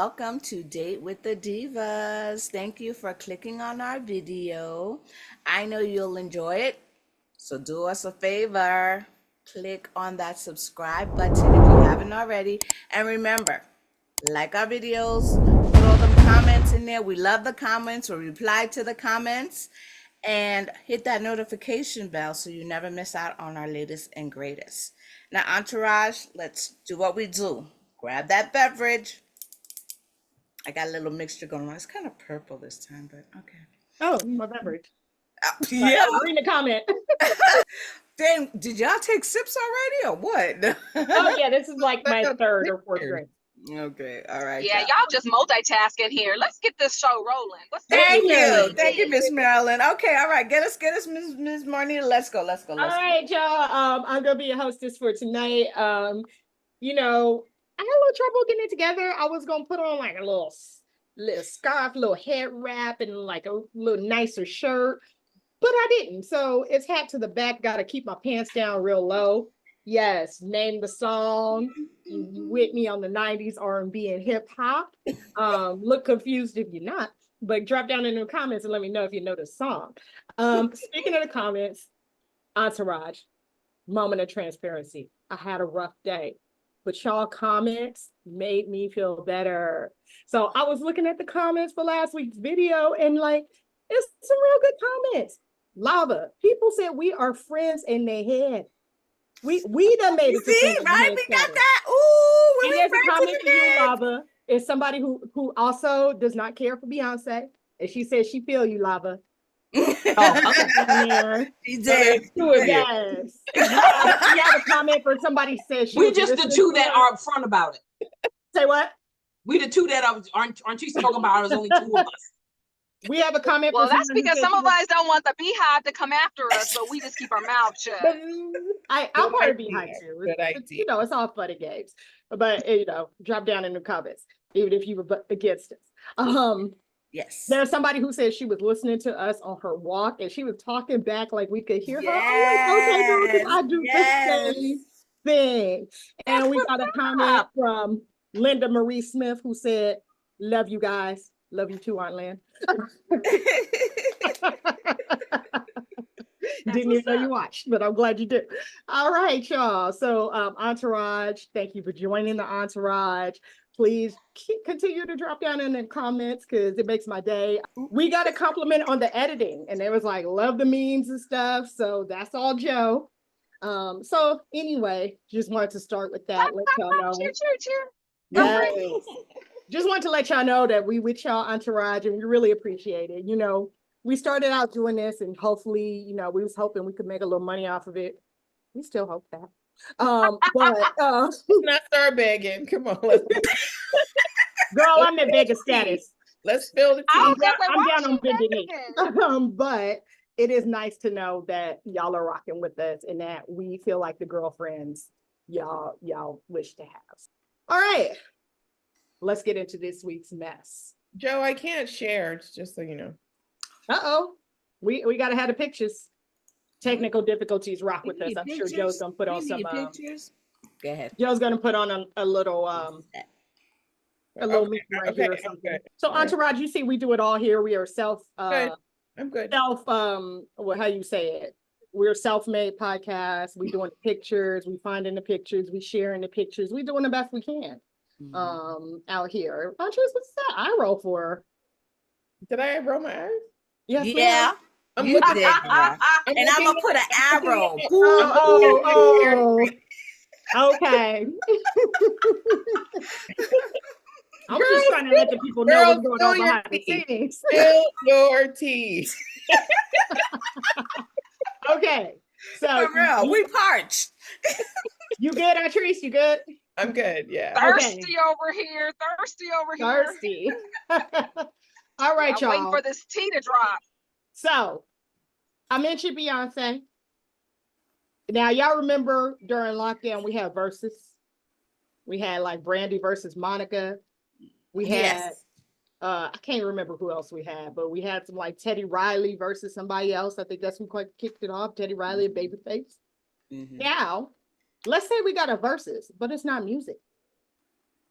welcome to Date with the Divas. Thank you for clicking on our video. I know you'll enjoy it, so do us a favor. Click on that subscribe button if you haven't already. And remember, like our videos, throw them comments in there. We love the comments. We reply to the comments. And hit that notification bell so you never miss out on our latest and greatest. Now, Entourage, let's do what we do. Grab that beverage. I got a little mixture going on. It's kind of purple this time, but okay. Oh, my beverage. Yeah. Read the comment. Then, did y'all take sips already or what? Oh, yeah, this is like my third or fourth drink. Okay, all right. Yeah, y'all just multitasking here. Let's get this show rolling. Thank you, Miss Marilyn. Okay, all right, get us, Miss Marnita. Let's go. All right, y'all. I'm gonna be a hostess for tonight. You know, I had a little trouble getting it together. I was gonna put on like a little scarf, little head wrap, and like a little nicer shirt, but I didn't. So it's hat to the back. Got to keep my pants down real low. Yes, name the song. You with me on the 90s R&B and hip hop. Look confused if you're not, but drop down in the comments and let me know if you know the song. Speaking of the comments, Entourage, moment of transparency. I had a rough day, but y'all comments made me feel better. So I was looking at the comments for last week's video and like, it's some real good comments. Lava, people said we are friends in their head. We done made it. See, right? We got that. Ooh, and there's a comment for you, Lava. It's somebody who also does not care for Beyonce, and she says she feel you, Lava. Okay. She did. Yes. You have a comment for somebody says she. We just the two that are upfront about it. Say what? We the two that aren't you spoken about? There's only two of us. We have a comment. Well, that's because some of us don't want the beehive to come after us, so we just keep our mouth shut. I'm part of beehive too. Good idea. You know, it's all fun and games. But you know, drop down in the comments, even if you were against us. Yes. There's somebody who said she was listening to us on her walk and she was talking back like we could hear her. I'm like, okay, I do the same thing. And we got a comment from Linda Marie Smith who said, "Love you guys. Love you too, Aunt Lynn." Didn't even know you watched, but I'm glad you did. All right, y'all. So Entourage, thank you for joining the Entourage. Please continue to drop down in the comments because it makes my day. We got a compliment on the editing and it was like, love the memes and stuff. So that's all Joe. So anyway, just wanted to start with that. Let y'all know. Cheer. Yes. Just wanted to let y'all know that we with y'all Entourage and we really appreciate it. You know, we started out doing this and hopefully, you know, we was hoping we could make a little money off of it. We still hope that. But not start begging. Come on, let's girl, I'm in beggar status. Let's fill the tea. I'm down on bended knee. But it is nice to know that y'all are rocking with us and that we feel like the girlfriends y'all wish to have. All right. Let's get into this week's mess. Joe, I can't share, just so you know. We gotta have the pictures. Technical difficulties rock with us. I'm sure Joe's gonna put on some pictures. Go ahead. Joe's gonna put on a little meme right here or something. Okay. So Entourage, you see we do it all here. We are I'm good. How you say it? We're self-made podcast. We doing the pictures, we finding the pictures, we sharing the pictures, we doing the best we can. Out here. Entourage, what's that eye roll for? Did I roll my eyes? Yes, yeah. I'm you did. Yeah. And I'm gonna put an arrow. Okay. I'm just trying to let the people know what's going on behind the scenes. Spill your tea. Okay. So for real, we parched. You good, Artrice? You good? I'm good, yeah. Thirsty over here. Thirsty. All right, y'all. Waiting for this tea to drop. So, I mentioned Beyonce. Now, y'all remember during lockdown, we had verses. We had like Brandy versus Monica. We had, I can't remember who else we had, but we had some like Teddy Riley versus somebody else. I think that's who kicked it off, Teddy Riley and Babyface. Now, let's say we got a versus, but it's not music.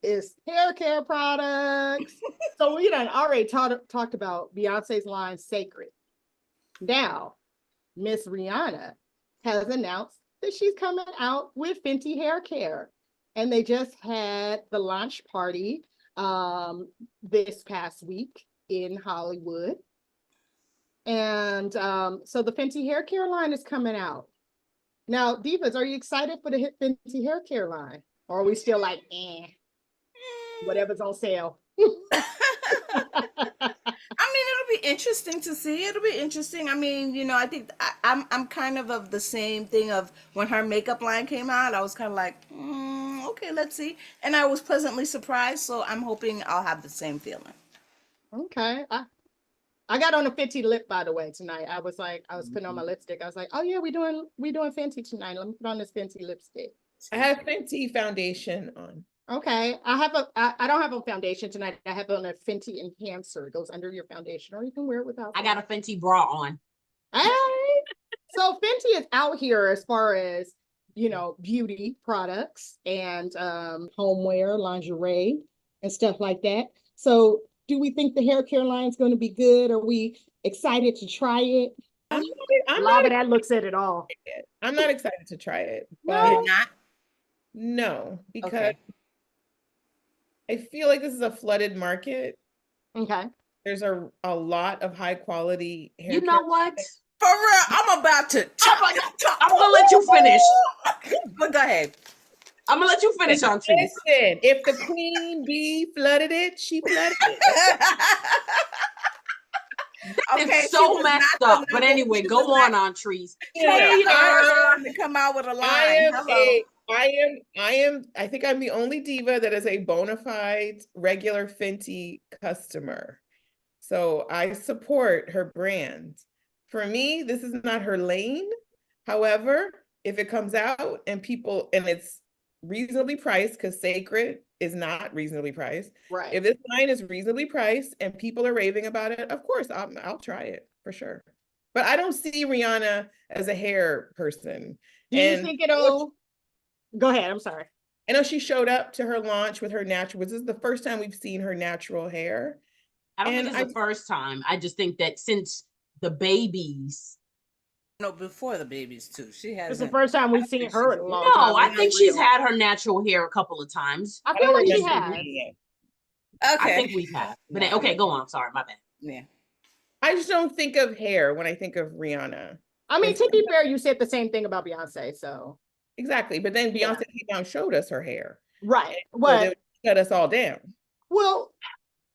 is hair care products. So we done already talked about Beyonce's line Sacred. Now, Miss Rihanna has announced that she's coming out with Fenty Hair Care. And they just had the launch party this past week in Hollywood. And so the Fenty Hair Care line is coming out. Now, Divas, are you excited for the Fenty Hair Care line? Or are we still like, whatever's on sale? I mean, it'll be interesting to see. It'll be interesting. I mean, you know, I think I'm kind of the same thing of when her makeup line came out. I was kind of like, okay, let's see. And I was pleasantly surprised. So I'm hoping I'll have the same feeling. Okay. I got on a Fenty lip, by the way, tonight. I was putting on my lipstick. I was like, oh yeah, we doing Fenty tonight. Let me put on this Fenty lipstick. I have Fenty foundation on. Okay. I don't have a foundation tonight. I have on a Fenty enhancer. It goes under your foundation, or you can wear it without. I got a Fenty bra on. Hey. So Fenty is out here as far as, you know, beauty products and homeware, lingerie, and stuff like that. So do we think the hair care line is going to be good? Are we excited to try it? That looks at it all. I'm not excited to try it. No. You're not? No, because Okay. I feel like this is a flooded market. Okay. There's a lot of high quality hair You know care. what? For real, I'm about to. I'm gonna let you finish. But go ahead. I'm gonna let you finish, Auntie. Listen, if the queen bee flooded it, she flooded it. It's so messed up. But anyway, go on, Aunties. To come out with a line. I think I'm the only diva that is a bona fide regular Fenty customer. So I support her brand. For me, this is not her lane. However, if it comes out and it's reasonably priced, because Sacred is not reasonably priced. Right. If this line is reasonably priced and people are raving about it, of course, I'll try it for sure. But I don't see Rihanna as a hair person. Do you think it'll... Go ahead, I'm sorry. I know she showed up to her launch with her natural. This is the first time we've seen her natural hair. I don't think it's the first time. I just think that since the babies. No, before the babies too. She has. It's the first time we've seen her in a long time. No, I think she's had her natural hair a couple of times. I feel like she has. Okay. I think we've had. But okay, go on. Sorry, my bad. Yeah. I just don't think of hair when I think of Rihanna. I mean, to be fair, you said the same thing about Beyonce, so. Exactly. But then Beyonce came down and showed us her hair. Right. Well, so shut us all down. Well,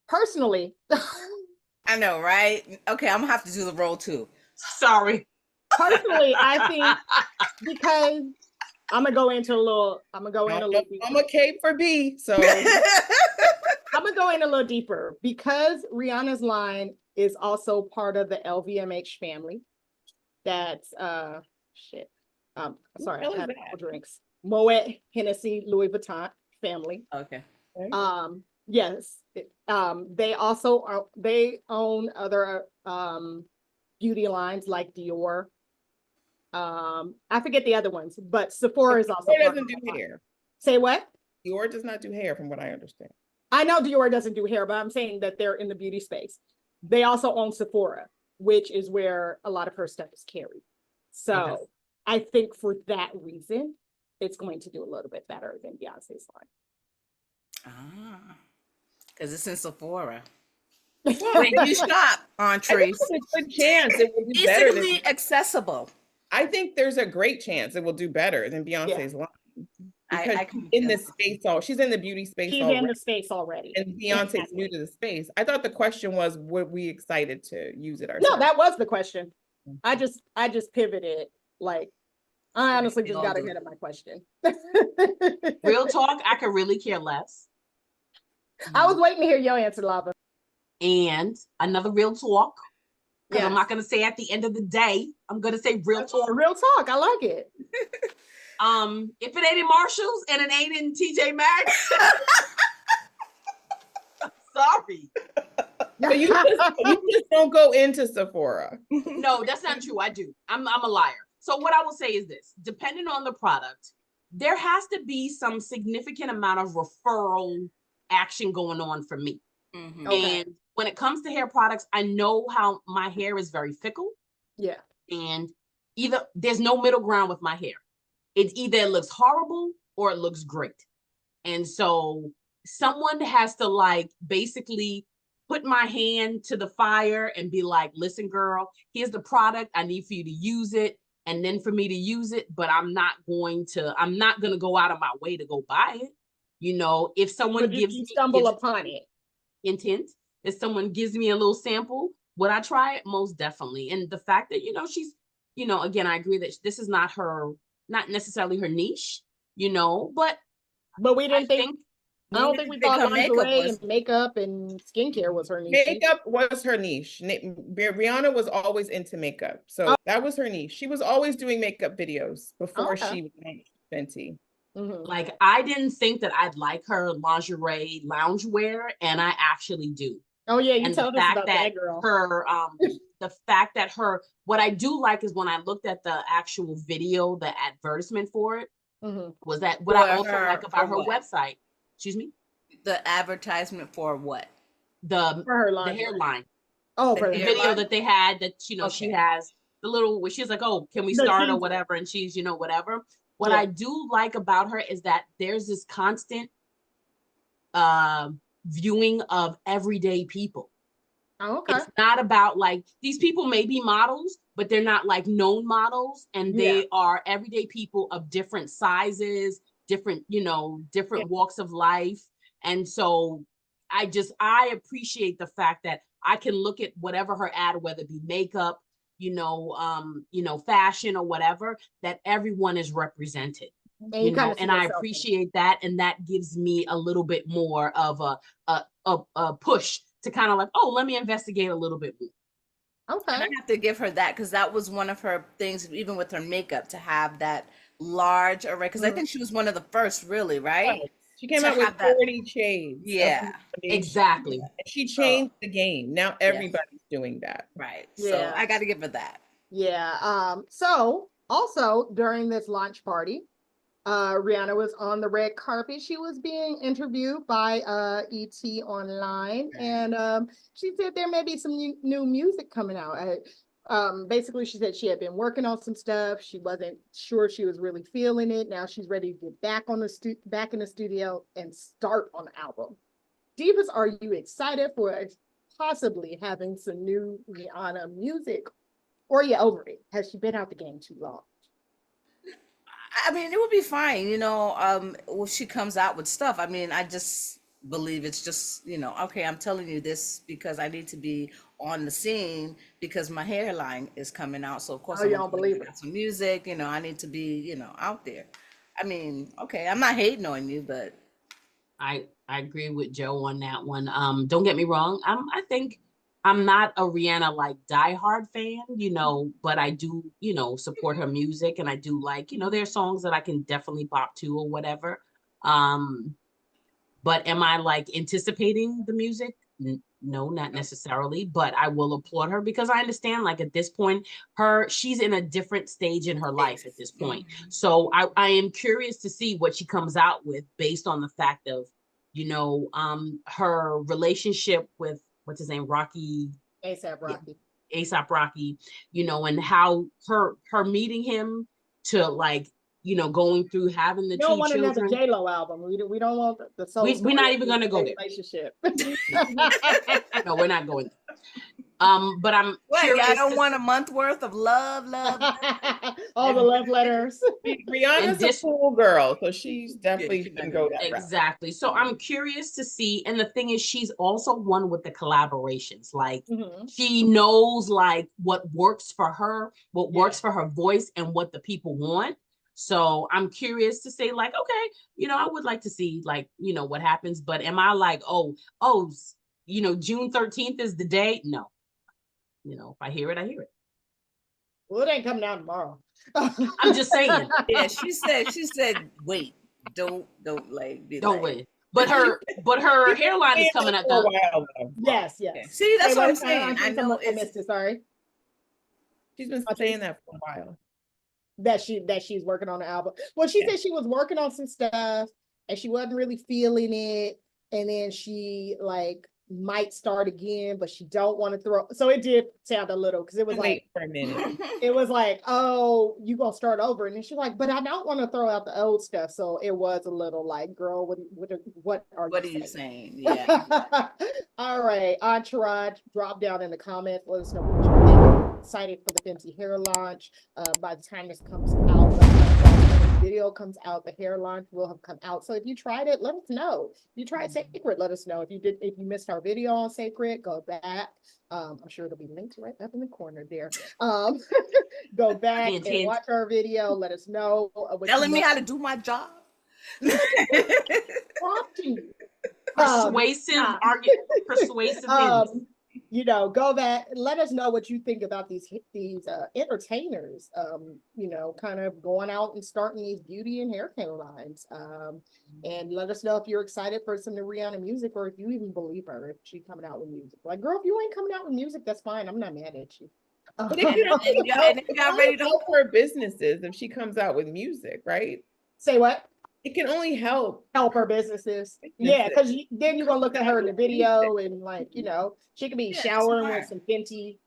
personally. I know, right? Okay, I'm gonna have to do the roll too. Sorry. Personally, I think because I'm gonna go in a little deeper. I'm a cape for B, so I'm gonna go in a little deeper because Rihanna's line is also part of the LVMH family. That's shit. Sorry, I had a couple drinks. Moet, Hennessy, Louis Vuitton family. Okay. Yes. They also own other beauty lines like Dior. I forget the other ones, but Sephora is also. Dior doesn't do hair. Say what? Dior does not do hair, from what I understand. I know Dior doesn't do hair, but I'm saying that they're in the beauty space. They also own Sephora, which is where a lot of her stuff is carried. So I think for that reason, it's going to do a little bit better than Beyonce's line. Because it's in Sephora. Wait, you shop on Trace. There's a good chance it will do better. Easily accessible. I think there's a great chance it will do better than Beyonce's line. Because in the space, she's in the beauty space. She's in the space already. And Beyonce's new to the space. I thought the question was, were we excited to use it ourselves? No, that was the question. I just pivoted. Like, I honestly just got ahead of my question. Real talk, I could really care less. I was waiting to hear your answer, Lava. And another real talk. Because I'm not going to say at the end of the day, I'm going to say real talk. Real talk. I like it. If it ain't in Marshalls and it ain't in TJ Maxx, sorry. So you just don't go into Sephora. No, that's not true. I do. I'm a liar. So what I will say is this: depending on the product, there has to be some significant amount of referral action going on for me. Okay. And when it comes to hair products, I know how my hair is very fickle. Yeah. And there's no middle ground with my hair. It's either it looks horrible or it looks great. And so someone has to like basically put my hand to the fire and be like, listen, girl, here's the product. I need for you to use it. And then for me to use it, but I'm not going to go out of my way to go buy it. If someone But gives you me stumble upon it. intent, if someone gives me a little sample, would I try it? Most definitely. And the fact that, she's, again, I agree that this is not necessarily her niche, but we didn't think, I don't think we thought her lingerie and makeup and skincare was her niche. Makeup was her niche. Rihanna was always into makeup. So that was her niche. She was always doing makeup videos before she went Fenty. Like, I didn't think that I'd like her lingerie loungewear, and I actually do. Oh yeah, you told us about that, girl. The fact that what I do like is when I looked at the actual video, the advertisement for it, was that what I also like about her website. Excuse me? The advertisement for what? The hairline. Oh, the video that they had that, she has the little, where she's like, oh, can we start or whatever? And she's, whatever. What I do like about her is that there's this constant viewing of everyday people. Oh, okay. It's not about like, these people may be models, but they're not like known models. And they are everyday people of different sizes, different walks of life. And so I appreciate the fact that I can look at whatever her ad, whether it be makeup, fashion or whatever, that everyone is represented. And I appreciate that. And that gives me a little bit more of a push to kind of like, oh, let me investigate a little bit more. Okay. And I have to give her that, because that was one of her things, even with her makeup, to have that large array. Because I think she was one of the first, really, right? She came out with 40 shades. Yeah, exactly. She changed the game. Now everybody's doing that. Right. So I got to give her that. Yeah. So also during this launch party, Rihanna was on the red carpet. She was being interviewed by ET Online, and she said there may be some new music coming out. Basically, she said she had been working on some stuff. She wasn't sure she was really feeling it. Now she's ready to get back in the studio and start on the album. Divas, are you excited for possibly having some new Rihanna music, or are you over it? Has she been out the game too long? I mean, it would be fine, if she comes out with stuff. I mean, I just believe it's just, okay, I'm telling you this because I need to be on the scene because my hairline is coming out. So of course, you don't believe it. Some music, I need to be, out there. I mean, okay, I'm not hating on you, but I agree with Joe on that one. Don't get me wrong. I think I'm not a Rihanna like diehard fan, but I do, support her music, and I do like, there are songs that I can definitely bop to or whatever. But am I like anticipating the music? No, not necessarily, but I will applaud her because I understand, like, at this point, she's in a different stage in her life at this point. So I am curious to see what she comes out with based on the fact of, her relationship with, what's his name, A$AP Rocky. A$AP Rocky, and how her meeting him to like, going through having the two children. We don't want another J-Lo album. We don't want the soul. We're not even going to go there. Relationship. No, we're not going there. But I'm curious. I don't want a month worth of love. All the love letters. Rihanna's a cool girl, so she's definitely can go that route. Exactly. So I'm curious to see, and the thing is, she's also one with the collaborations. Like, she knows like what works for her, what works for her voice, and what the people want. So I'm curious to say, like, okay, I would like to see, like, what happens. But am I like, oh, June 13th is the day? No. If I hear it, I hear it. Well, it ain't coming out tomorrow. I'm just saying. Yeah, she said, wait, don't like, don't wait. But her hairline is coming out though. Yes. Okay. See, that's what I'm saying. I know I missed it. Sorry. She's been saying that for a while. That she's working on the album. Well, she said she was working on some stuff and she wasn't really feeling it. and then she like might start again, but she don't want to throw. So it did sound a little, because it was like, Wait for a minute. it was like, oh, you gonna start over, and then she's like, but I don't want to throw out the old stuff. So it was a little like, girl, what are What are you you saying? saying? Yeah. All right, Entourage, drop down in the comments. Let us know what you think. Excited for the Fenty hair launch. By the time this comes out, the video comes out, the hair launch will have come out. So if you tried it, let us know. If you tried Sacred, let us know. If you missed our video on Sacred, go back. I'm sure it'll be linked right up in the corner there. Go back Hint, and hint. watch our video. Let us know what Telling me how to do my job. prompting. Persuasive yeah. argument, persuasive hints. You know, go back, let us know what you think about these entertainers, you know, kind of going out and starting these beauty and hair care lines. And let us know if you're excited for some new Rihanna music, or if you even believe her, if she's coming out with music. Like, girl, if you ain't coming out with music, that's fine. I'm not mad at you. But it can only help her businesses if she comes out with music, right? Say what? It can only help her businesses. Yeah, because then you're gonna look at her in the video and, like, you know, she could be showering with some Fenty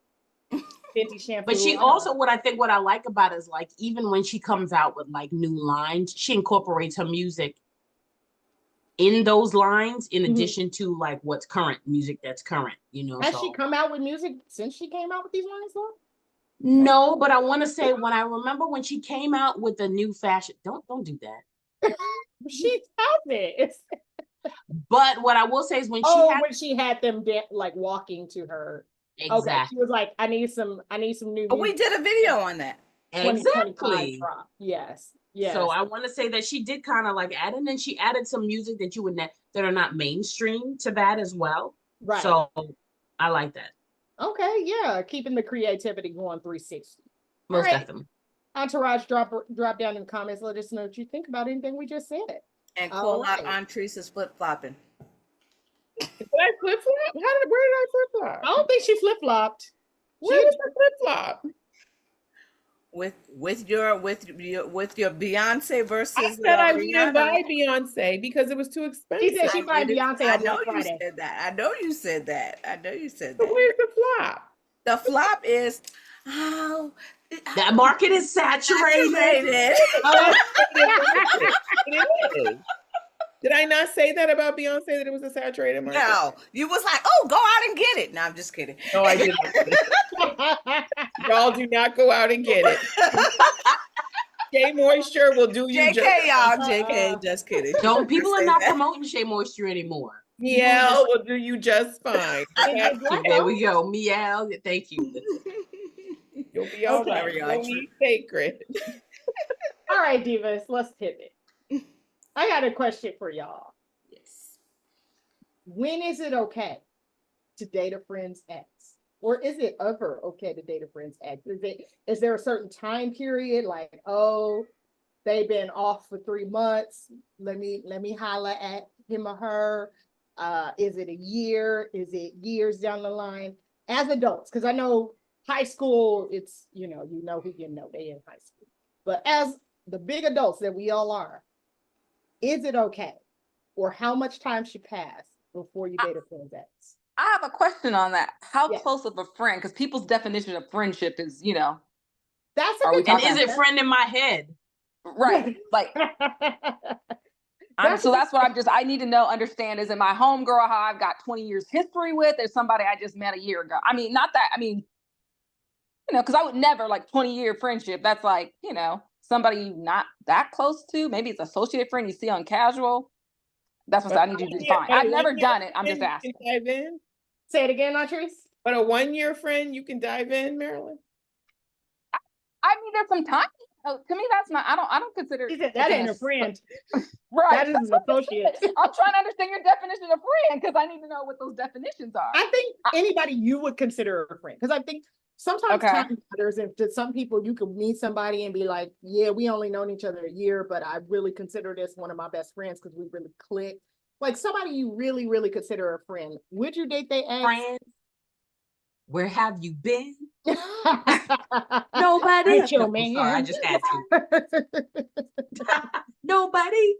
shampoo. But she also, what I like about it is, like, even when she comes out with like new lines, she incorporates her music in those lines, in addition to like what's current music that's current, you know. Has she come out with music since she came out with these lines though? No, but I want to say, when I remember when she came out with the new fashion, don't do that. She hasn't. But what I will say is, when she had them like walking to her. Exactly. Okay, she was like, I need some new. Oh, we did a video on that. Exactly. Yes. Yes. So I want to say that she did kind of like add, and then she added some music that you would that are not mainstream to that as well. Right. So I like that. Okay, yeah, keeping the creativity going 360. Most definitely. Entourage, drop down in the comments. Let us know what you think about anything we just said. And call out Antreese's flip-flopping. Did I flip-flop? Where did I flip-flop? I don't think she flip-flopped. Where was the flip-flop? With your Beyonce versus I said I Rihanna. wouldn't buy Beyonce because it was too expensive. She said she buy Beyonce on Black Friday. You said that. I know you said that. So where's the flop? The flop is, that market is saturated. Did I not say that about Beyonce, that it was a saturated market? No, you was like, oh, go out and get it. No, I'm just kidding. No, I didn't. Y'all do not go out and get it. Shea Moisture will do you. JK, y'all. JK, just kidding. No, people are not promoting Shea Moisture anymore. Meow will do you just fine. There we go. Meow. Thank you. You'll be all right. You'll be sacred. All right, Divas, let's pivot. I got a question for y'all. Yes. When is it okay to date a friend's ex? Or is it ever okay to date a friend's ex? Is there a certain time period, like, oh, they've been off for 3 months, let me holler at him or her? Is it a year? Is it years down the line? As adults, because I know high school, it's, you know who you know, they in high school. But as the big adults that we all are, is it okay? Or how much time should pass before you date a friend's ex? I have a question on that. How close of a friend? Because people's definition of friendship is, That's a good question. And is it friend in my head? Right. Like, so that's what I need to understand. Is it my homegirl, how I've got 20 years history with, or somebody I just met a year ago? I mean, because I would never, like, 20-year friendship. That's like, somebody not that close to. Maybe it's associate friend you see on casual. That's what I need you to define. I've never done it. I'm just asking. Dive in. Say it again, Latrice. But a 1-year friend, you can dive in, Marilyn. I mean, there's some time. To me, that's not. I don't consider that ain't a friend. Right. That is an associate. I'm trying to understand your definition of friend, because I need to know what those definitions are. I think anybody you would consider a friend, because I think sometimes time matters. And to some people, you could meet somebody and be like, yeah, we only known each other a year, but I really consider this one of my best friends because we really click. Like, somebody you really, really consider a friend. Would you date their ex? Friends? Where have you been? Nobody. With your man. Sorry, I just had to. Nobody.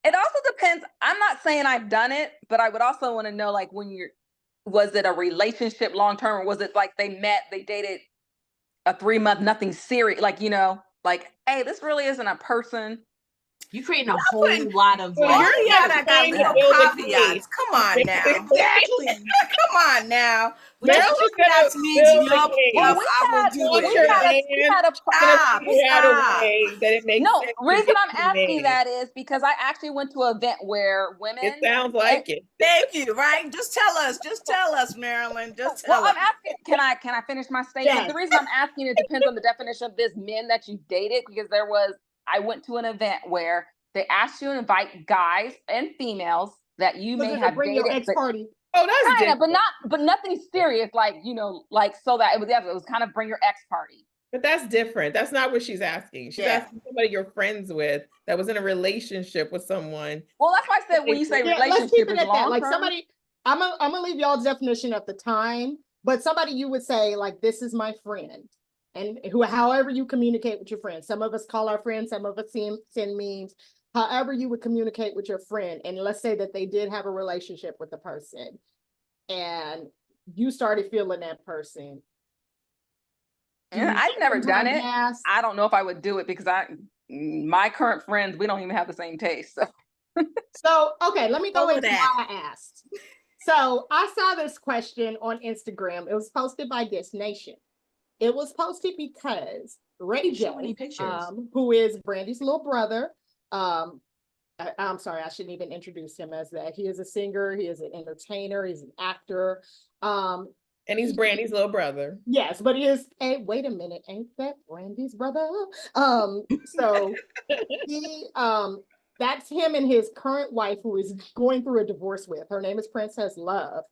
It also depends. I'm not saying I've done it, but I would also want to know, like, was it a relationship long term, or was it like they met, they dated a 3-month, nothing serious? Like, like, hey, this really isn't a person. You creating a whole lot of Well, like. Ariana got trying to little build a caveats. case. Come on now. Exactly. Come on now. With your Maryland's caveats gonna means build a yup, case. Well, yup, I will do Want we your it. had a, man we had a, gonna Stop, figure out a stop. way that it makes no, sense to reason get I'm to the asking man. that is because I actually went to an event where women, It sounds like it. Thank you, right? Just tell us, Marilyn. Just well, tell I'm us. asking, can I finish my statement? Yes. The reason I'm asking, it depends on the definition of this men that you dated, because I went to an event where they asked you to invite guys and females that you may have Bring your dated, ex party. Oh, that's kind of, different. but nothing serious, like, like, so that it was kind of bring your ex party. But that's different. That's not what she's asking. She's Yeah. asking somebody you're friends with that was in a relationship with someone. Well, that's why I said when you say Yeah, let's keep relationship it is at that. long Like term. somebody, I'm gonna leave y'all's definition at the time, but somebody you would say, like, this is my friend. And however you communicate with your friends. Some of us call our friends, some of us send memes. However you would communicate with your friend. And let's say that they did have a relationship with the person and you started feeling that person. I've never done it. Pass? I don't know if I would do it because my current friends, we don't even have the same taste. So, okay, let me go Over into that. why I asked. So I saw this question on Instagram. It was posted by This Nation. It was posted because RayJ, who is Brandy's little brother, I'm sorry, I shouldn't even introduce him as that. He is a singer, he is an entertainer, he's an actor. And he's Brandy's little brother. Yes, but he is, hey, wait a minute, ain't that Brandy's brother? So he that's him and his current wife, who is going through a divorce with. Her name is Princess Love.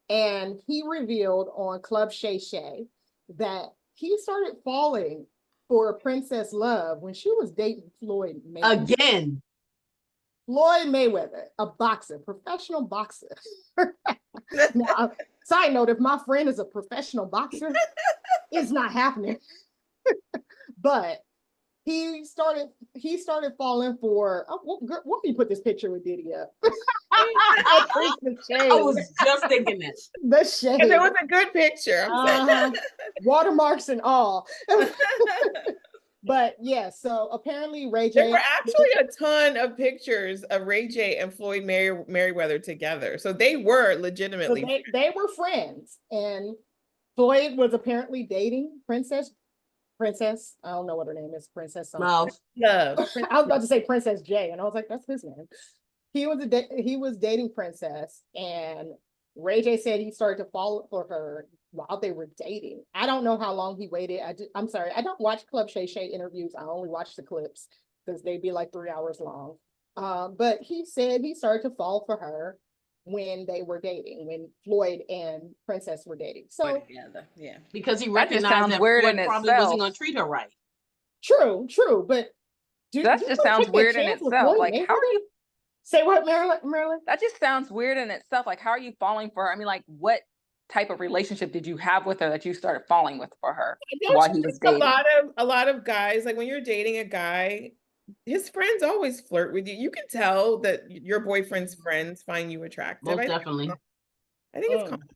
And he revealed on Club Shay Shay that he started falling for Princess Love when she was dating Floyd Mayweather. Again. Floyd Mayweather, a boxer, professional boxer. Now, side note, if my friend is a professional boxer, it's not happening. But he started falling for, why do you put this picture with Diddy up? I was just thinking that. The shade. And it was a good picture. I'm saying. Watermarks and all. But yeah, so apparently RayJ. There were actually a ton of pictures of RayJ and Floyd Mayweather together. So they were legitimately. So they were friends. And Floyd was apparently dating Princess. I don't know what her name is. Princess something. Love. I was about to say Princess J, and I was like, that's his name. He was dating Princess, and RayJ said he started to fall for her while they were dating. I don't know how long he waited. I'm sorry, I don't watch Club Shay Shay interviews. I only watch the clips because they'd be like 3 hours long. But he said he started to fall for her when they were dating, when Floyd and Princess were dating. So Together, yeah. Because he That just recognized sounds that weird Floyd in probably itself. wasn't going to treat her right. true, but That just sounds weird in itself. Like, how are you? Say what, Marilyn? That just sounds weird in itself. Like, how are you falling for her? I mean, like, what type of relationship did you have with her that you started falling for her while he was dating? A lot of guys, like when you're dating a guy, his friends always flirt with you. You can tell that your boyfriend's friends find you attractive. Most definitely. I think it's common.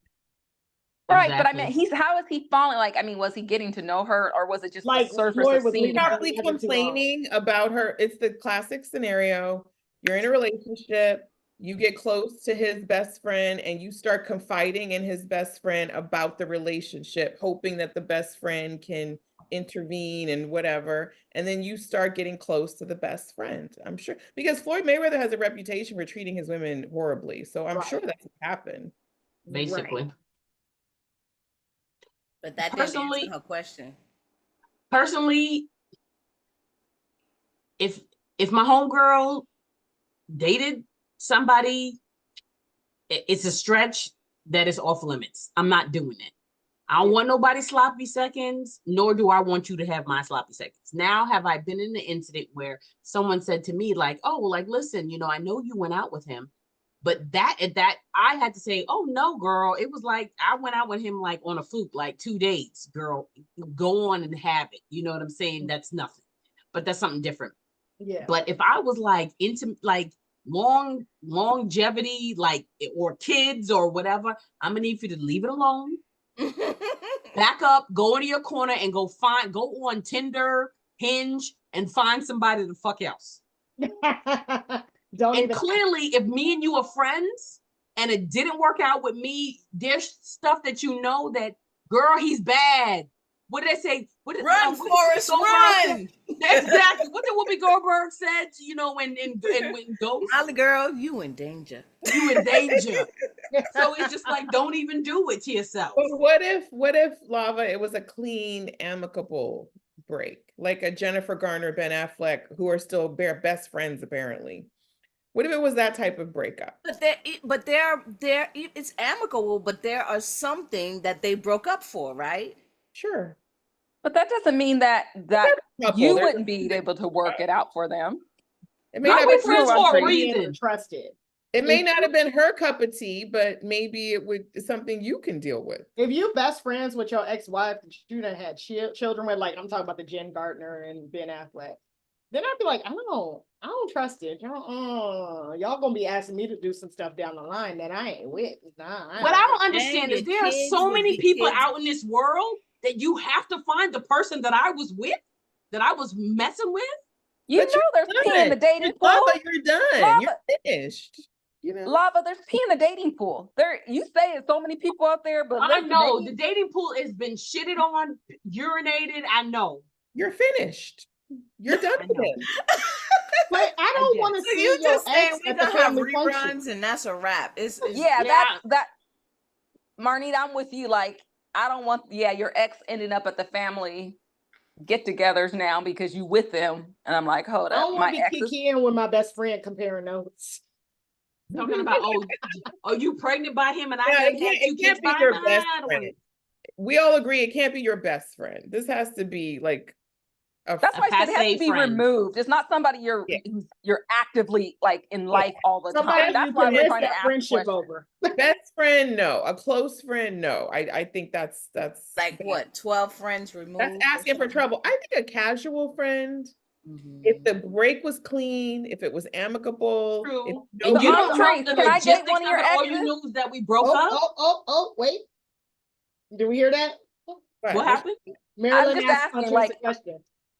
Right, but I mean, how is he falling? Like, I mean, was he getting to know her, or was it just like the surface Floyd of was seeing her? Probably complaining about her. It's the classic scenario. You're in a relationship, you get close to his best friend, and you start confiding in his best friend about the relationship, hoping that the best friend can intervene and whatever. And then you start getting close to the best friend. I'm sure, because Floyd Mayweather has a reputation for treating his women horribly. So I'm sure that's what happened. Basically. Right. But that didn't answer her question. Personally, if my homegirl dated somebody, it's a stretch that is off limits. I'm not doing it. I don't want nobody sloppy seconds, nor do I want you to have my sloppy seconds. Now, have I been in an incident where someone said to me, like, oh, like, listen, I know you went out with him, but that I had to say, oh no, girl, it was like I went out with him like on a fluke, like 2 dates, girl, go on and have it. You know what I'm saying? That's nothing, but that's something different. Yeah. But if I was like into, like, longevity, like, or kids or whatever, I'm gonna need for you to leave it alone. Back up, go into your corner and go on Tinder, Hinge, and find somebody the fuck else. Don't And even clearly, if me and you are friends and it didn't work out with me, there's stuff that you know that, girl, he's bad. What did they say? Run, Forrest, run! Exactly. What did Whoopi Goldberg said? You know, when Ghost, Molly girl, you in danger. you in danger. So it's just like, don't even do it to yourself. But what if Lava, it was a clean, amicable break, like a Jennifer Garner, Ben Affleck, who are still best friends apparently. What if it was that type of breakup? But it's amicable, but there are something that they broke up for, right? Sure. But that doesn't mean that Couple, you there's wouldn't be able to work it out for them. It may Not not with be friends for a being reason. trusted. It may not have been her cup of tea, but maybe it would something you can deal with. If you best friends with your ex-wife that you done had children with, like I'm talking about the Jen Gardner and Ben Affleck, then I'd be like, I don't trust it. Y'all gonna be asking me to do some stuff down the line that I ain't with. Nah, What I don't understand Dang, is there are kids so would many be people kids. out in this world that you have to find the person that I was with, that I was messing with. You But know there's pee in the dating pool. Lava, you're done. Lava. You're finished. You know. Lava, there's pee in the dating pool. You say there's so many people out there, but I listen, know baby, the dating pool has been shitted on, urinated. I know. You're finished. You're done with it. But I don't want to So see you your just saying ex we at the gonna have family function. reruns and that's a wrap. It's yeah, Yeah. that Marnita, I'm with you. Like, I don't want your ex ending up at the family get-togethers now because you with them, and I'm like, hold I up, don't my want to ex is kick in with my best friend comparing notes. Talking about, oh, you pregnant by him and I Yeah, done had 2 it kids can't be by your him. best I don't friend. want- We all agree it can't be your best friend. This has to be like that's A why I said it has passe to be friend. removed. It's not somebody you're actively like in life all the Somebody time. That's you why can we're risk trying to that ask friendship questions. over. best friend, no. A close friend, no. I think that's like what, 12 friends removed? that's asking for trouble. I think a casual friend, Mhm. if the break was clean, if it was amicable, if True. no And you I'm don't know Trace. the Can I date logistics one of your of it. All you exes? knew was that we broke up. Wait. Do we hear that? What happened? Marilyn just asked asking, Huntress like- a question.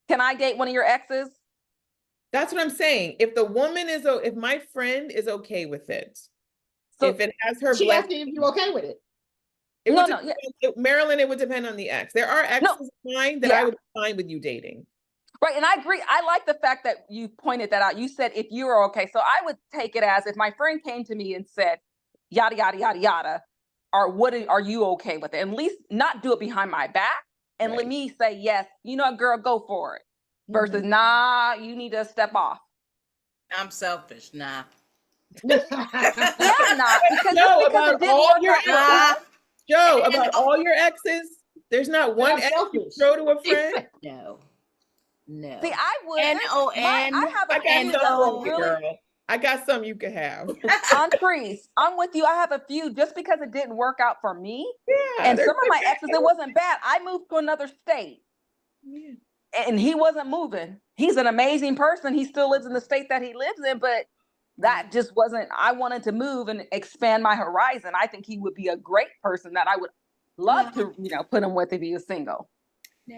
Can I date one of your exes? That's what I'm saying. If the woman is, if my friend is okay with it, So if it has her She blessing, asked you if you okay with it. it No, would no, depend- Marilyn, it would depend on the ex. There are exes of mine that I Yeah. would be fine with you dating. right, and I agree. I like the fact that you pointed that out. You said if you are okay. So I would take it as if my friend came to me and said, yada yada yada yada, or are you okay with it? At least not do it behind my back and let Right. me say yes. You know what, girl, go for it. Versus nah, you need to step off. I'm selfish. Nah. Yeah, I'm not because No, just because about it didn't all work your out. Nah. Joe, about all your exes, there's not one I'm ex you selfish. throw to a friend. No. No. See, I would. N-O-N. I have a I got few that some were for you, really girl. I got some you could have. on trees. I'm with you. I have a few just because it didn't work out for me. Yeah, And they're some of good my exes, it wasn't bad. I moved to another state Yeah. and he wasn't moving. He's an amazing person. He still lives in the state that he lives in, but that just wasn't, I wanted to move and expand my horizon. I think he would be a great person that I would love to, put him with if he was single.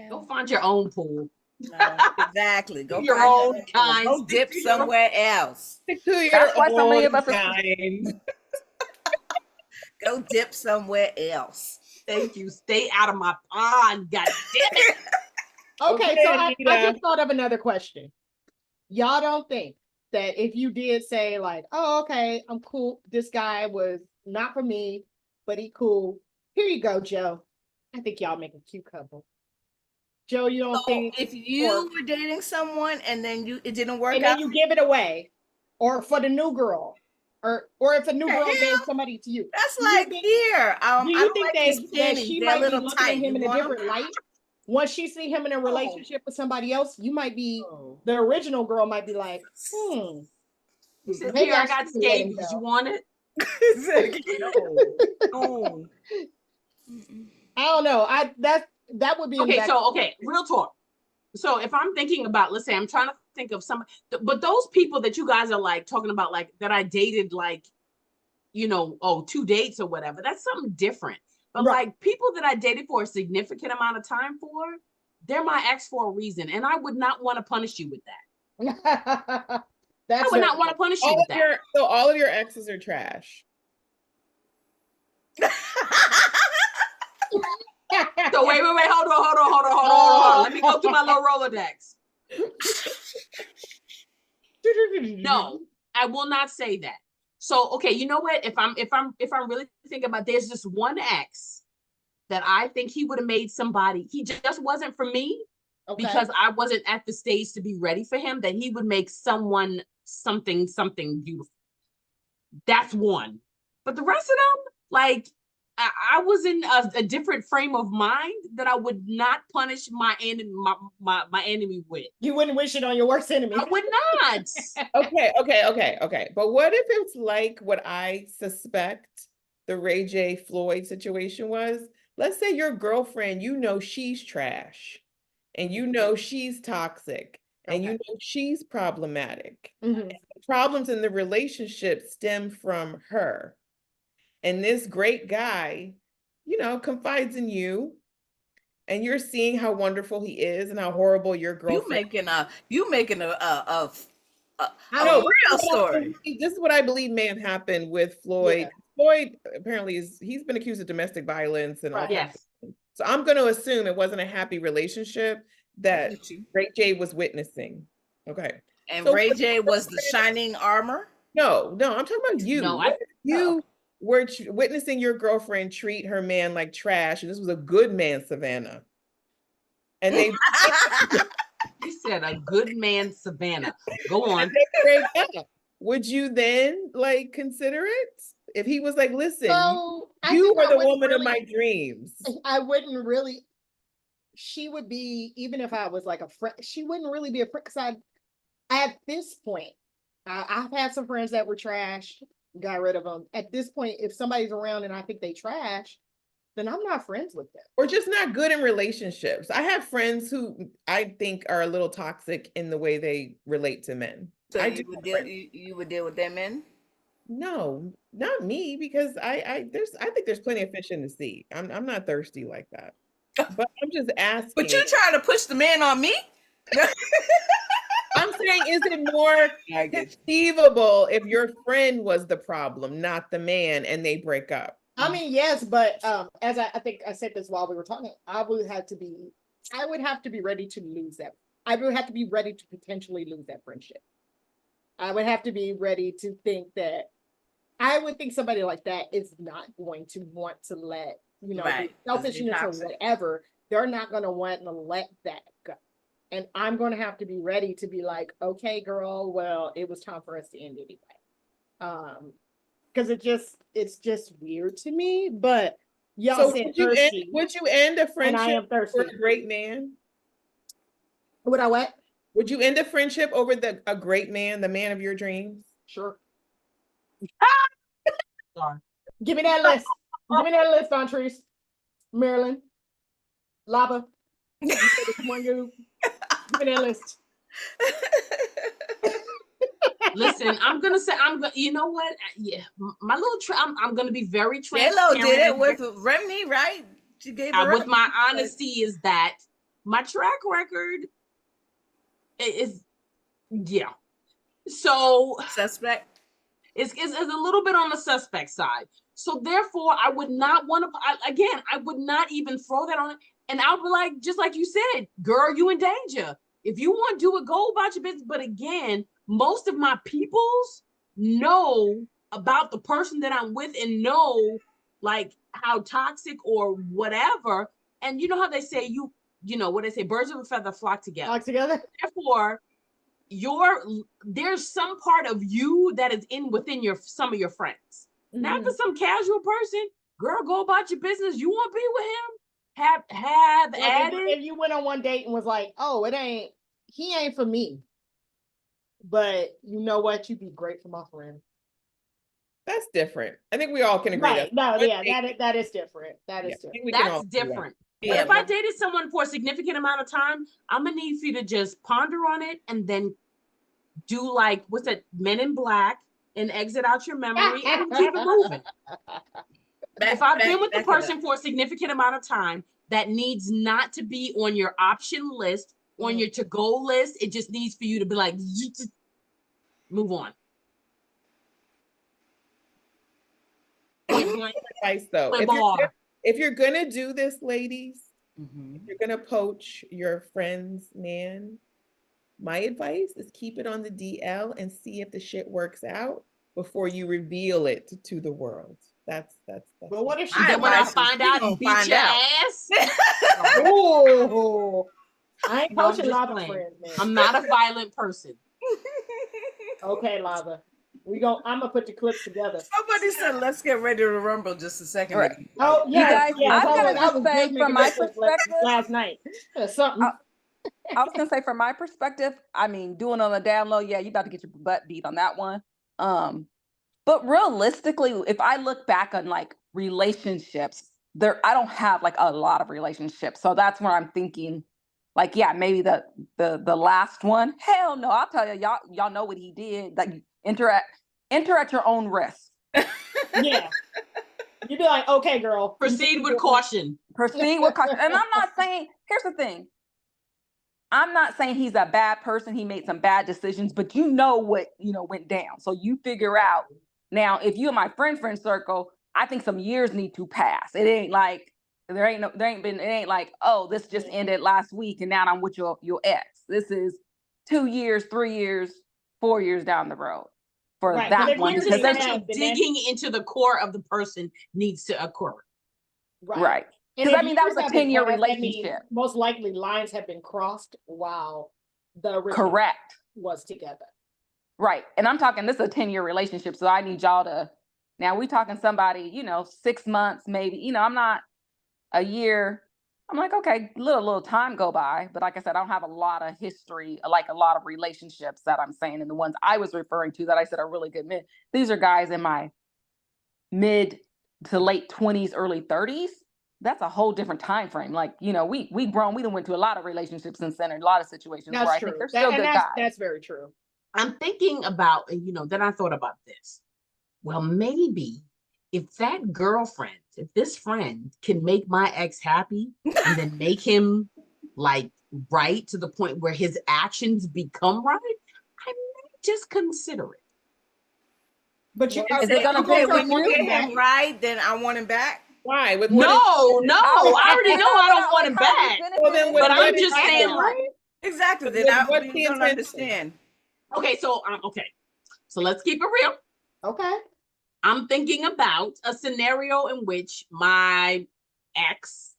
Go find your own pool. No, exactly. Go Your find own your kind. Go dip somewhere else. Stick to your That's why so many of own us are- kind. Go dip somewhere else. Thank you. Stay out of my pond. God damn it. Okay, Okay, so I Anita. just thought of another question. Y'all don't think that if you did say like, oh, okay, I'm cool. This guy was not for me, but he cool. Here you go, Joe. I think y'all make a cute couple. Joe, you don't So think if you or- were dating someone and then it didn't work and out, then you give it away, or for the new girl, or if a new The girl hell? gave somebody to you. that's Do you like think- here. Do I you don't think like that, his that panties. she They're a might be little looking tight. at him You in a want 'em? different light? Once she see him in a relationship with somebody else, you might be Oh. the original girl might be like, You said, maybe here, I I got shouldn't let him scabies. go. You want it? No. Mm-mm. I don't know. That would be in the Okay, back- so, okay, real talk. So if I'm thinking about, let's say I'm trying to think of some, but those people that you guys are like talking about, like that I dated, like, you know, 2 dates or whatever, that's something different. But Right. like people that I dated for a significant amount of time for, they're my ex for a reason. And I would not want to punish you with that. I That's would very not want to good. punish you All with of that. all of your exes are trash. So wait, hold on. Let me go through my little Rolodex. No, I will not say that. So okay, you know what? If I'm really thinking about, there's just one ex that I think he would have made somebody. He just wasn't for me Okay. because I wasn't at the stage to be ready for him. That he would make someone something beautiful. That's one. But the rest of them, like I was in a different frame of mind that I would not punish my enemy, my enemy with. You wouldn't wish it on your worst enemy. I would not. Okay. But what if it's like what I suspect the RayJ Floyd situation was? Let's say your girlfriend, you know she's trash, and you know she's toxic, and you know she's problematic. Mhm. The problems in the relationship stem from her. And this great guy, you know, confides in you, and you're seeing how wonderful he is and how horrible your girlfriend. You making a No, real story. this is what I believe may have happened with Floyd. Yeah. Floyd apparently he's been accused of domestic violence and all Right. kinds of Yes. things. So I'm going to assume it wasn't a happy relationship that With you. RayJ was witnessing. Okay. And So Ray J was the shining armor. no, I'm talking about you. No, What if you were witnessing your girlfriend treat her man like trash, and this was a good man, Savannah. And they He said a good man, Savannah. Go on. break up. Would you then like consider it? If he was like, listen, So I you think are I the wouldn't woman of really- my dreams. I wouldn't really. She would be, even if I was like a friend, she wouldn't really be a friend because at this point, I've had some friends that were trash, got rid of them. At this point, if somebody's around and I think they trash, then I'm not friends with them. Or just not good in relationships. I have friends who I think are a little toxic in the way they relate to men. So I you would deal with them men? No, not me, because I think there's plenty of fish in the sea. I'm not thirsty like that. But I'm just asking. But you trying to push the man on me? I'm saying, is it more conceivable if your friend was the problem, not the man, and they break up? I mean, yes, but as I think I said this while we were talking, I would have to be ready to lose that. I would have to be ready to potentially lose that friendship. I would have to be ready to think that I would think somebody like that is not going to want to let, you know, Right, the selfishness or toxic. whatever, they're not going to want to let that go. And I'm going to have to be ready to be like, okay, girl, well, it was time for us to end anyway. Because it's just weird to me. But y'all So said would thirsty. you end a And I friendship am thirsty. for a great man? Would I what? Would you end a friendship over a great man, the man of your dreams? Sure. Sorry. Give me that list. Give me that list, Montrese. Maryland. Lava. Come on, you. Give me that list. Listen, I'm gonna say you know what? Yeah, my little I'm gonna be very J-Lo transparent. did it with Remy, right? She gave her with my honesty is that my track record is yeah. So suspect. It's a little bit on the suspect side. So therefore, I would not want to. Again, I would not even throw that on it. And I would be like, just like you said, girl, you in danger. If you want to do it, go about your business. But again, most of my peoples know about the person that I'm with and know like how toxic or whatever. And you know how they say you know what they say, birds of a feather flock together. Flock together. Therefore, there's some part of you that is within some of your friends. Mm-hmm. Now, if it's some casual person, girl, go about your business. You want to be with him? Have at it. If you went on one date and was like, oh, he ain't for me. But you know what? You'd be great for my friend. That's different. I think we all can agree. Right. No, yeah, that is different. That is different. That's different. But Yeah, if I dated someone for a significant amount of time, I'm gonna need for you to just ponder on it and then do like what's that, Men in Black, and exit out your memory and keep it moving. If I've been with the person for a significant amount of time, that needs not to be on your option list, on your to-go list. It just needs for you to be like, move on. Point blank. Advice though, if you're gonna do this, ladies, if you're gonna poach your friend's man, my advice is keep it on the DL and see if the shit works out before you reveal it to the world. That's But what if she? Then when I find out and beat your ass? Oh, I ain't No, I'm coaching just Lava playing. friends, man. I'm not a violent person. Okay, Lava. I'm gonna put the clips together. Somebody said, "Let's get ready to rumble." Just a second. Right. ago. Oh yeah, guys, yeah. I'm gonna I just was say just from making my that perspective, last night. Something. I was gonna say from my perspective, I mean, doing on a down low, yeah, you about to get your butt beat on that one. But realistically, if I look back on like relationships, I don't have like a lot of relationships. So that's where I'm thinking, like, yeah, maybe the last one. Hell no, I'll tell you, y'all know what he did. Like enter at your own risk. Yeah. You'd be like, okay, girl. Proceed with caution. Proceed with caution. And I'm not saying, here's the thing. I'm not saying he's a bad person. He made some bad decisions, but you know what, went down. So you figure out. Now, if you're my friend circle, I think some years need to pass. It ain't like it ain't like, oh, this just ended last week and now I'm with your ex. This is 2 years, 3 years, 4 years down the road for that one. Because digging into the core of the person needs to occur. Right. Because I mean, that was a 10-year relationship. Most likely lines have been crossed while the original was together. Right. And I'm talking, this is a 10-year relationship. So I need y'all to, now we talking somebody, 6 months, maybe, I'm not a year. I'm like, okay, little time go by. But like I said, I don't have a lot of history, like a lot of relationships that I'm saying. And the ones I was referring to that I said are really good men. These are guys in my mid to late 20s, early 30s. That's a whole different time frame. Like, we grown, we done went to a lot of relationships and centered a lot of situations where I think they're still good guys. That's very true. I'm thinking about, then I thought about this. Well, maybe if this friend can make my ex happy and then make him like right to the point where his actions become right, I may just consider it. But is it gonna be when you get him right, then I want him back? Why? No, I already know I don't want him back. Well, then but I'm just saying, right? Exactly. Then I don't understand. Okay, so let's keep it real. Okay. I'm thinking about a scenario in which my ex,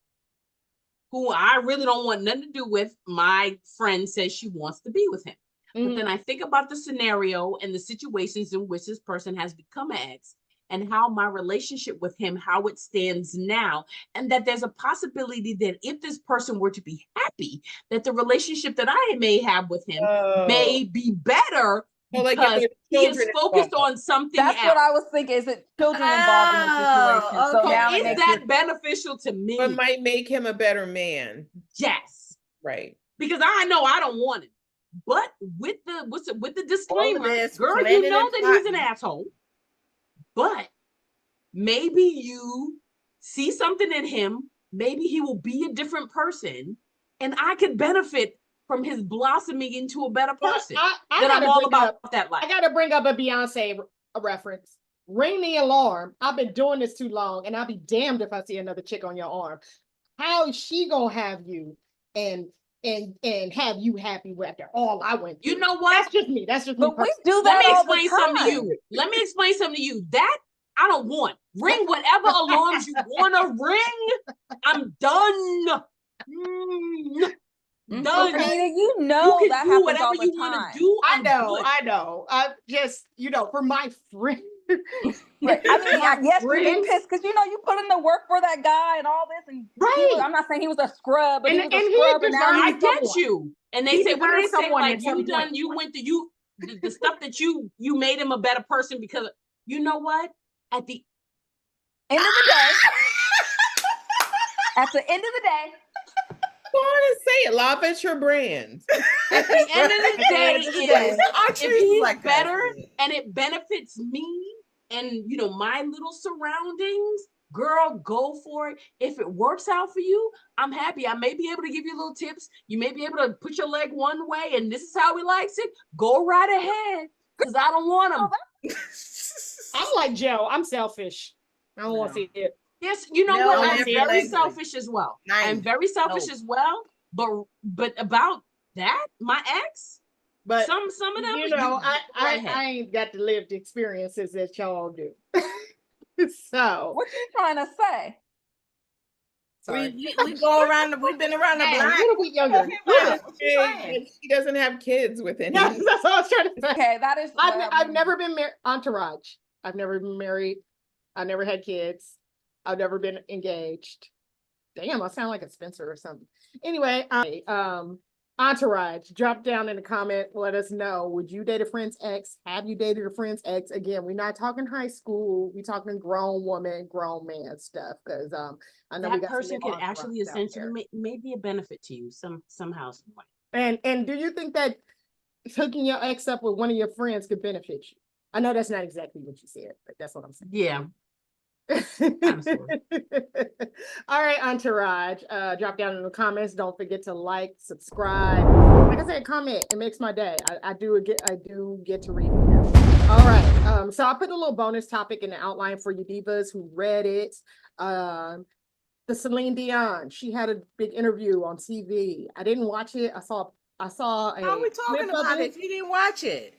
who I really don't want nothing to do with, my friend says she wants to be with him. But then I think about the scenario and the situations in which this person has become an ex and how my relationship with him, how it stands now, and that there's a possibility that if this person were to be happy, that the relationship that I may have with him may be better because he is focused on something else. That's what I was thinking. Is it children involved in the situation? Okay. So now is that beneficial to me? But might make him a better man. Yes. Right. Because I know I don't want him. But with the disclaimer, girl, you know that he's an asshole. But maybe you see something in him. Maybe he will be a different person, and I could benefit from his blossoming into a better person. I'm all about that life. I got to bring up a Beyonce reference. Ring the alarm. I've been doing this too long, and I'll be damned if I see another chick on your arm. How is she gonna have you and have you happy after all I went through? You know what? That's just me. But we do that. Let me explain something to you. Let me explain something to you. That I don't want. Ring whatever alarms you want to ring. I'm done. Done. Okay. You can that do whatever you want to do. I know. I just, for my friend. Right. I mean, yes, you've been pissed because you put in the work for that guy and all this, and I'm not saying he was a scrub, but he was a scrub, and now I get you. And they say, what do they say? Like you went to the stuff that you made him a better person because you know what? At the end of the day, At the end of the day, Go on and say it, Lava. It's your brand. At the end of the day, is Archie if is he's like better that. and it benefits me and my little surroundings, girl, go for it. If it works out for you, I'm happy. I may be able to give you little tips. You may be able to put your leg one way and this is how he likes it. Go right ahead. Because I don't want him. I'm like Joe. I'm selfish. I don't want to see it. Yes, you know No, what? I'm every very language. selfish as well. Nice. I'm very selfish as well. But about that, my ex, But some of them, I ain't got the lived experiences that y'all do. So what you trying to say? We go around. We've been around the hey, block. a little bit younger. Yeah. She doesn't have kids with any. Yes, that's what I was trying to say. Okay, that is. I've never been married. Entourage. I've never been married. I never had kids. I've never been engaged. Damn, I sound like a Spencer or something. Anyway, Entourage, drop down in the comment. Let us know. Would you date a friend's ex? Have you dated a friend's ex? Again, we're not talking high school. We're talking grown woman, grown man stuff. Because I know that person can actually essentially may be a benefit to you somehow, some way. And do you think that hooking your ex up with one of your friends could benefit you? I know that's not exactly what you said, but that's what I'm saying. Yeah. All right, Entourage. Drop down in the comments. Don't forget to like, subscribe. Like I said, comment. It makes my day. I do get to read them. All right. So I put a little bonus topic in the outline for you divas who read it. The Celine Dion. She had a big interview on TV. I didn't watch it. I saw a How are we talking about it if you didn't watch it?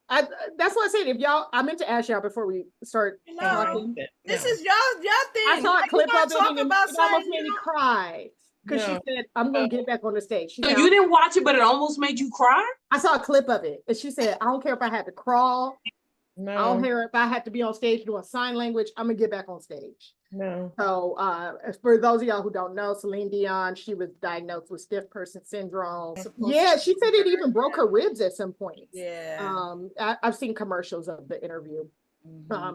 That's what I said. If y'all, I meant to ask y'all before we start talking. This is y'all thing. I saw a clip of it and it about almost made me cry because she said, "I'm gonna get back on the stage." So you didn't watch it, but it almost made you cry? I saw a clip of it, and she said, "I don't care if I had to crawl. No. I don't care if I had to be on stage doing sign language. I'm gonna get back on stage." No. So, for those of y'all who don't know, Celine Dion, she was diagnosed with stiff person syndrome. Yeah, she said it even broke her ribs at some point. Yeah. I've seen commercials of the interview.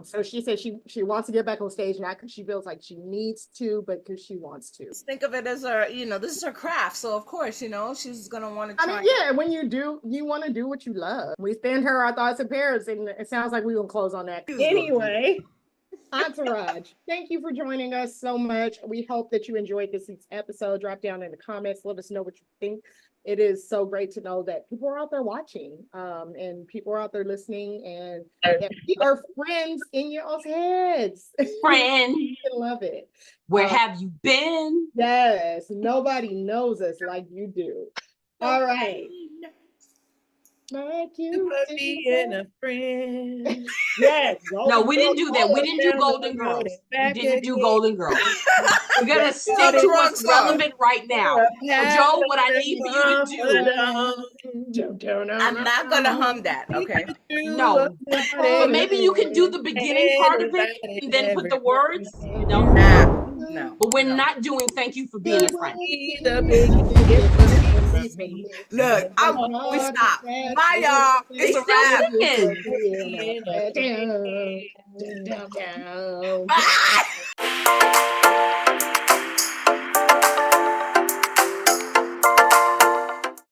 So she said she wants to get back on stage, not because she feels like she needs to, but because she wants to. Think of it as her, this is her craft. So of course, she's gonna want to try. I mean, yeah, when you want to do what you love. We send her our thoughts and prayers, and it sounds like we're gonna close on that. Anyway, Entourage, thank you for joining us so much. We hope that you enjoyed this week's episode. Drop down in the comments, let us know what you think. It is so great to know that people are out there watching, and people are out there listening, and that we are friends in your own heads. Friend. I love it. Where have you been? Yes, nobody knows us like you do. All right. Like you being a friend. Yes. No, we didn't do that. We didn't do Golden Girls. We didn't do Golden Girls. We're gonna stick to what's relevant right now. So, Joe, what I need for you to do. I'm not gonna hum that. Okay. No, but maybe you can do the beginning part of it and then put the words. No. But we're not doing thank you for being a friend. Look, we stop. Bye, y'all. It's a wrap. Down. Bye.